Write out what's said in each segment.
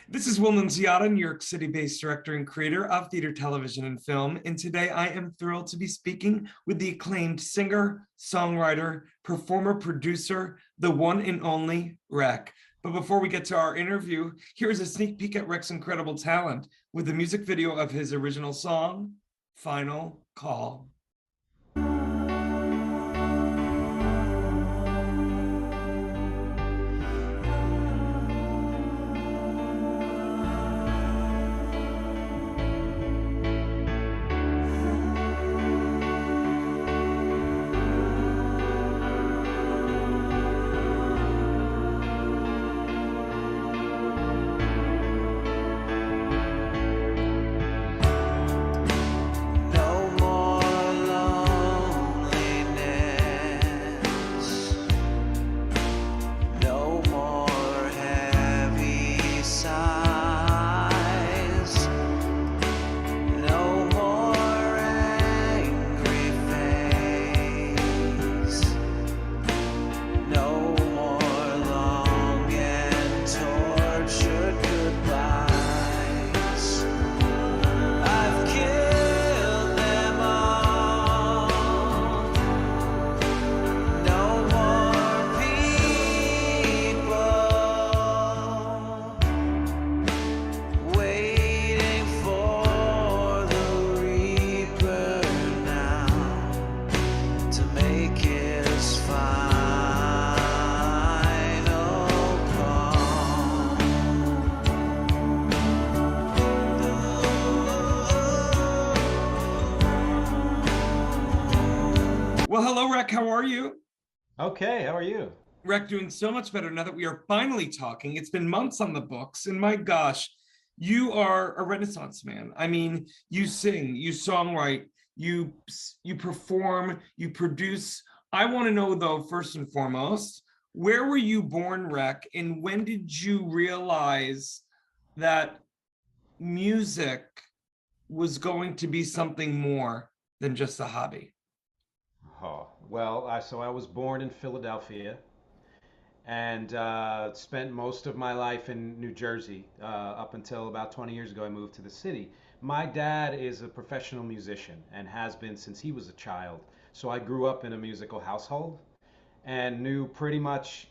This is Will Nunziata, New York City-based director and creator of theater, television, and film. And today I am thrilled to be speaking with the acclaimed singer, songwriter, performer, producer, the one and only Rec. But before we get to our interview, here's a sneak peek at Rec's incredible talent with the music video of his original song, Final Call. Well, hello, Rec. How are you? Okay, how are you? Rec, doing so much better now that we are finally talking. It's been months on the books, and my gosh, you are a Renaissance man. I mean, you sing, you songwrite, you perform, you produce. I want to know, though, first and foremost, where were you born, Rec, and when did you realize that music was going to be something more than just a hobby? Oh, well, so I was born in Philadelphia and spent most of my life in New Jersey. Up until about 20 years ago, I moved to the city. My dad is a professional musician and has been since he was a child. So I grew up in a musical household and knew pretty much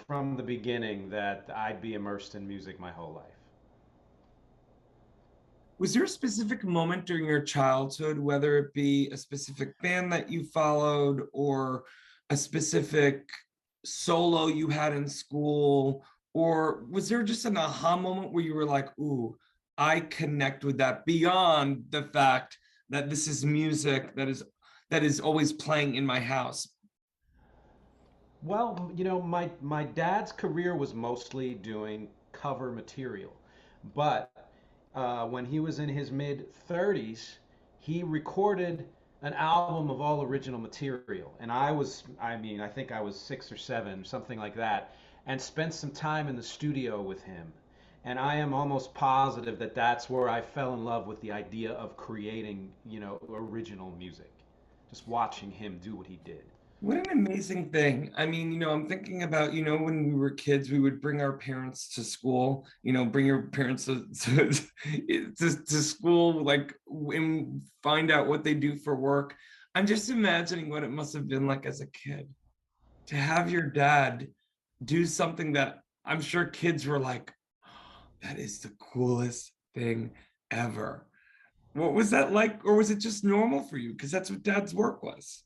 from the beginning that I'd be immersed in music my whole life. Was there a specific moment during your childhood, whether it be a specific band that you followed or a specific solo you had in school, or was there just an aha moment where you were like, ooh, I connect with that beyond the fact that this is music that is always playing in my house? Well, my dad's career was mostly doing cover material, but when he was in his mid 30s, he recorded an album of all original material. And I think I was 6 or 7, something like that, and spent some time in the studio with him. And I am almost positive that that's where I fell in love with the idea of creating, original music. Just watching him do what he did. What an amazing thing. I mean, I'm thinking about, when we were kids, we would bring our parents to school, bring your parents to school, like, and find out what they do for work. I'm just imagining what it must have been like as a kid to have your dad do something that I'm sure kids were like, "Oh, that is the coolest thing ever." What was that like? Or was it just normal for you? Because that's what dad's work was.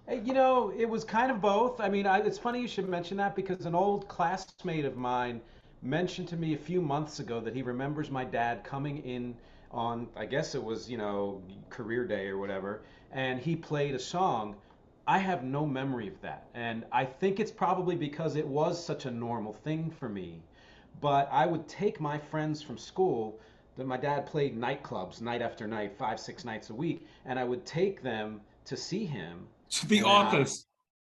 Hey, it was kind of both. I mean, it's funny you should mention that because an old classmate of mine mentioned to me a few months ago that he remembers my dad coming in on, I guess it was, career day or whatever, and he played a song. I have no memory of that. And I think it's probably because it was such a normal thing for me. But I would take my friends from school that my dad played nightclubs night after night, 5, 6 nights a week, and I would take them to see him. To the And then office.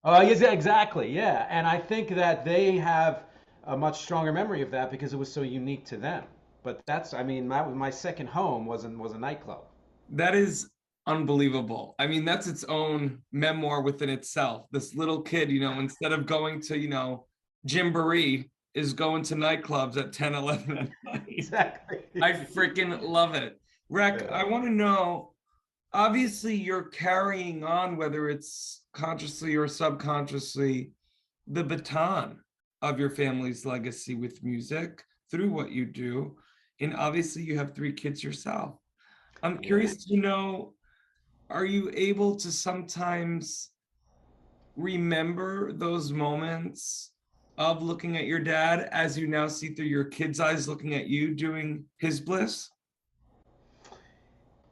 yes, yeah, exactly, yeah. And I think that they have a much stronger memory of that because it was so unique to them. But I mean, my second home was a nightclub. That is unbelievable. I mean, that's its own memoir within itself. This little kid, instead of going to, Gymboree, is going to nightclubs at 10, 11 at night. Exactly. I freaking love it. Rec, Yeah. I want to know, obviously you're carrying on, whether it's consciously or subconsciously, the baton of your family's legacy with music through what you do. And obviously you have 3 kids yourself. I'm Yeah. curious to know, are you able to sometimes remember those moments of looking at your dad as you now see through your kid's eyes looking at you doing his bliss?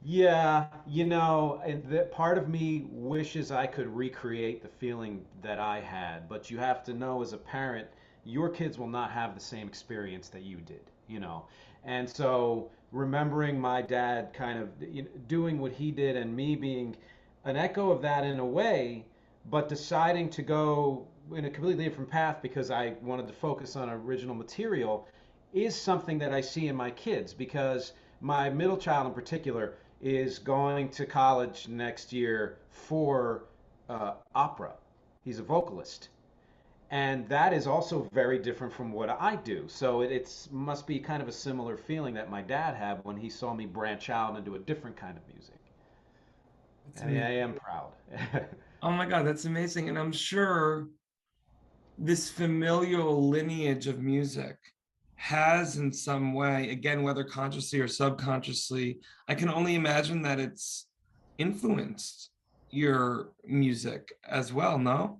Yeah, and that part of me wishes I could recreate the feeling that I had, but you have to know as a parent, your kids will not have the same experience that you did. And so remembering my dad kind of doing what he did and me being an echo of that in a way, but deciding to go in a completely different path because I wanted to focus on original material is something that I see in my kids because my middle child in particular is going to college next year for opera. He's a vocalist. And that is also very different from what I do. So it's must be kind of a similar feeling that my dad had when he saw me branch out into a different kind of music. That's And I amazing. am proud. Oh my God, that's amazing. And I'm sure this familial lineage of music has in some way, again, whether consciously or subconsciously, I can only imagine that it's influenced your music as well, no?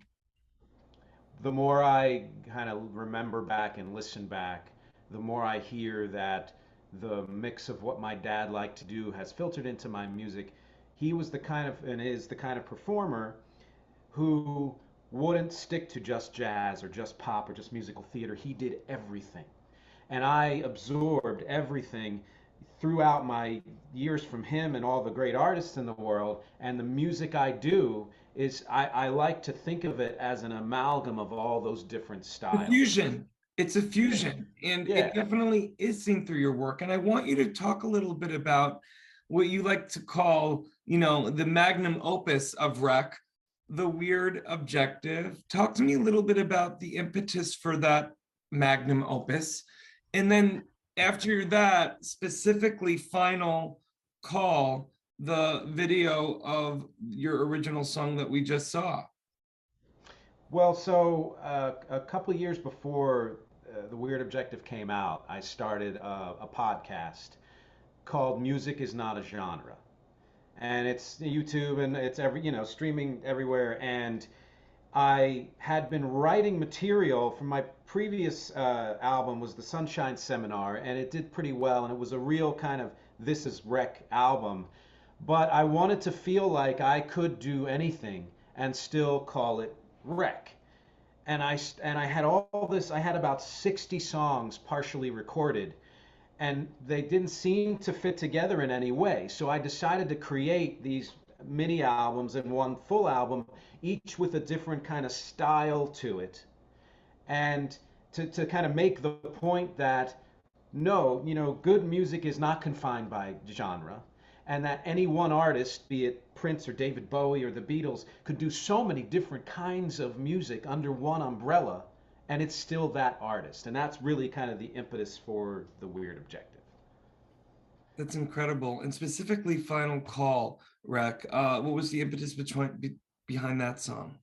The more I kind of remember back and listen back, the more I hear that the mix of what my dad liked to do has filtered into my music. He was the kind of, and is the kind of performer who wouldn't stick to just jazz or just pop or just musical theater. He did everything. And I absorbed everything throughout my years from him and all the great artists in the world. And the music I do is, I like to think of it as an amalgam of all those different The styles. fusion. It's a Yeah. fusion, and it Yeah. definitely is seen through your work. And I want you to talk a little bit about what you like to call, the magnum opus of rec, the weird objective. Talk to me a little bit about the impetus for that magnum opus. And then after that, specifically Final Call, the video of your original song that we just saw. Well, so a couple of years before The Weird Objective came out, I started a podcast called Music is Not a Genre. And it's YouTube and it's streaming everywhere. And I had been writing material from my previous album was the Sunshine Seminar, and it did pretty well, and it was a real kind of This Is Rec album. But I wanted to feel like I could do anything and still call it rec. And I had all this. I had about 60 songs partially recorded, and they didn't seem to fit together in any way. So I decided to create these mini albums and one full album, each with a different kind of style to it. And to kind of make the point that no, good music is not confined by genre, and that any one artist, be it Prince or David Bowie or the Beatles, could do so many different kinds of music under one umbrella, and it's still that artist. And that's really kind of the impetus for The Weird Objective. That's incredible. And specifically Final Call, Rec. What was the impetus behind that song?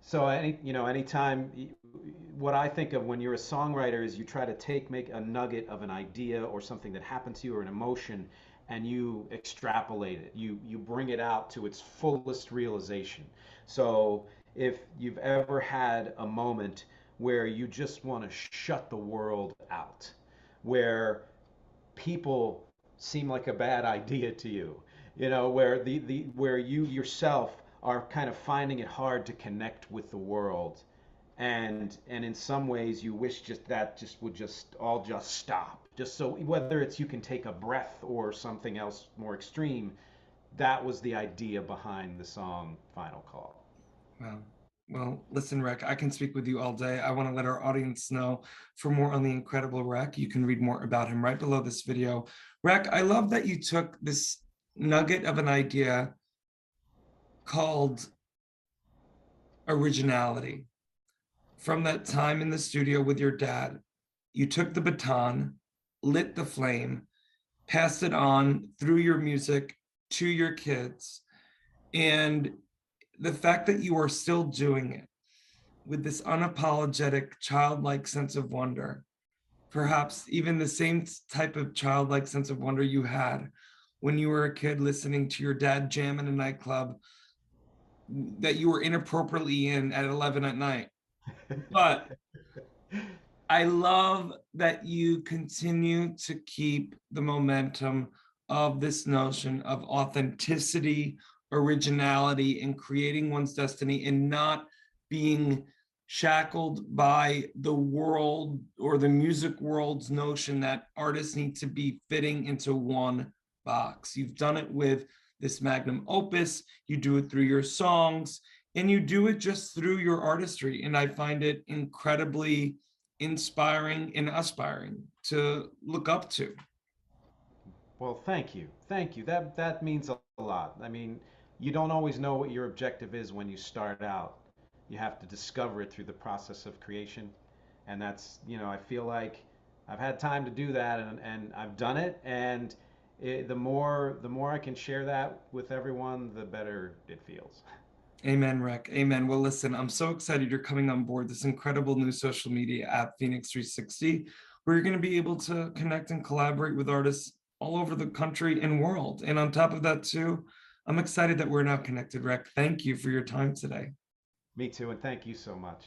So anytime, what I think of when you're a songwriter is you try to make a nugget of an idea or something that happened to you or an emotion, and you extrapolate it. You bring it out to its fullest realization. So if you've ever had a moment where you just want to shut the world out, where people seem like a bad idea to you, where the where you yourself are kind of finding it hard to connect with the world, and in some ways you wish just would just all just stop, just so whether it's you can take a breath or something else more extreme. That was the idea behind the song Final Call. Wow. Well, listen, Rec, I can speak with you all day. I want to let our audience know, for more on the incredible Rec, you can read more about him right below this video. Rec, I love that you took this nugget of an idea called originality from that time in the studio with your dad, you took the baton, lit the flame, passed it on through your music to your kids. And the fact that you are still doing it with this unapologetic childlike sense of wonder, perhaps even the same type of childlike sense of wonder you had when you were a kid listening to your dad jam in a nightclub that you were inappropriately in at 11 at night. But I love that you continue to keep the momentum of this notion of authenticity, originality, and creating one's destiny and not being shackled by the world or the music world's notion that artists need to be fitting into one box. You've done it with this magnum opus, you do it through your songs, and you do it just through your artistry. And I find it incredibly inspiring and aspiring to look up to. Well, thank you. Thank you. That means a lot. I mean, you don't always know what your objective is when you start out. You have to discover it through the process of creation. And that's, I feel like I've had time to do that, and I've done it, and the more I can share that with everyone, the better it feels. Amen, Rick. Amen. Well, listen, I'm so excited you're coming on board this incredible new social media app, FENIX360, where you're going to be able to connect and collaborate with artists all over the country and world. And on top of that, too, I'm excited that we're now connected, Rick. Thank you for your time today. Me too, and thank you so much.